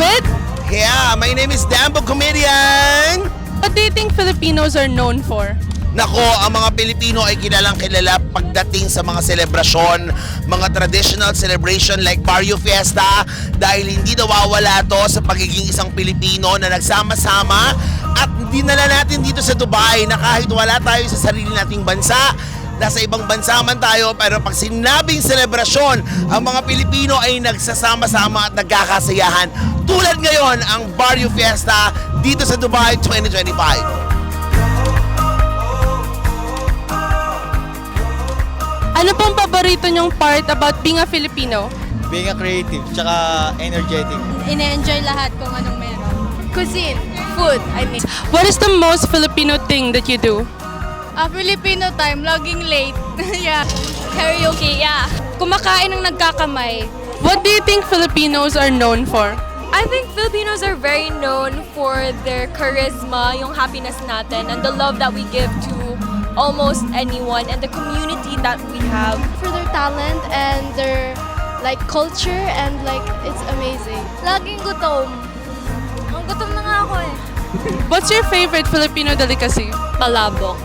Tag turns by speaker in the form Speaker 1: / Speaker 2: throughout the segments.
Speaker 1: with?
Speaker 2: Yeah, my name is Dambo Comedian!
Speaker 1: What do you think Filipinos are known for?
Speaker 2: Nako, ang mga Pilipino ay kilalang kilala pagdating sa mga selebrasyon, mga traditional celebration like Barrio Fiesta dahil hindi nawawala to sa pagiging isang Pilipino na nagsama-sama at dinala natin dito sa Dubai na kahit wala tayo sa sarili nating bansa, nasa ibang bansa man tayo, pero pag sinabing selebrasyon, ang mga Pilipino ay nagsasama-sama at nagkakasayahan. Tulad ngayon ang Barrio Fiesta dito sa Dubai 2025.
Speaker 1: Ano pong paborito niyong part about being a Filipino?
Speaker 3: Being a creative, tsaka energetic.
Speaker 4: Ine-enjoy lahat kung anong meron. Cuisine, food, I mean.
Speaker 1: What is the most Filipino thing that you do?
Speaker 4: Filipino time, loging late. Yeah. Karaoke, yeah. Kumakain ng nagkakamay.
Speaker 1: What do you think Filipinos are known for?
Speaker 5: I think Filipinos are very known for their charisma, yung happiness natin, and the love that we give to almost anyone, and the community that we have.
Speaker 4: For their talent and their like culture and like it's amazing.
Speaker 5: Laging gutom. Ang gutom na nga ako eh.
Speaker 1: What's your favorite Filipino delicacy?
Speaker 5: Palabok.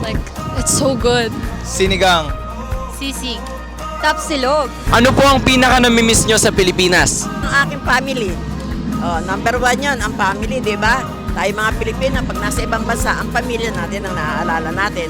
Speaker 5: Like, it's so good.
Speaker 3: Sinigang.
Speaker 4: Sisig.
Speaker 6: Tapsilog,
Speaker 7: Ano po ang pinaka namimiss nyo sa Pilipinas?
Speaker 6: ang aking family. Oh, number one yun, ang family, di ba? Tayo mga Pilipino, pag nasa ibang bansa, ang pamilya natin ang naaalala natin.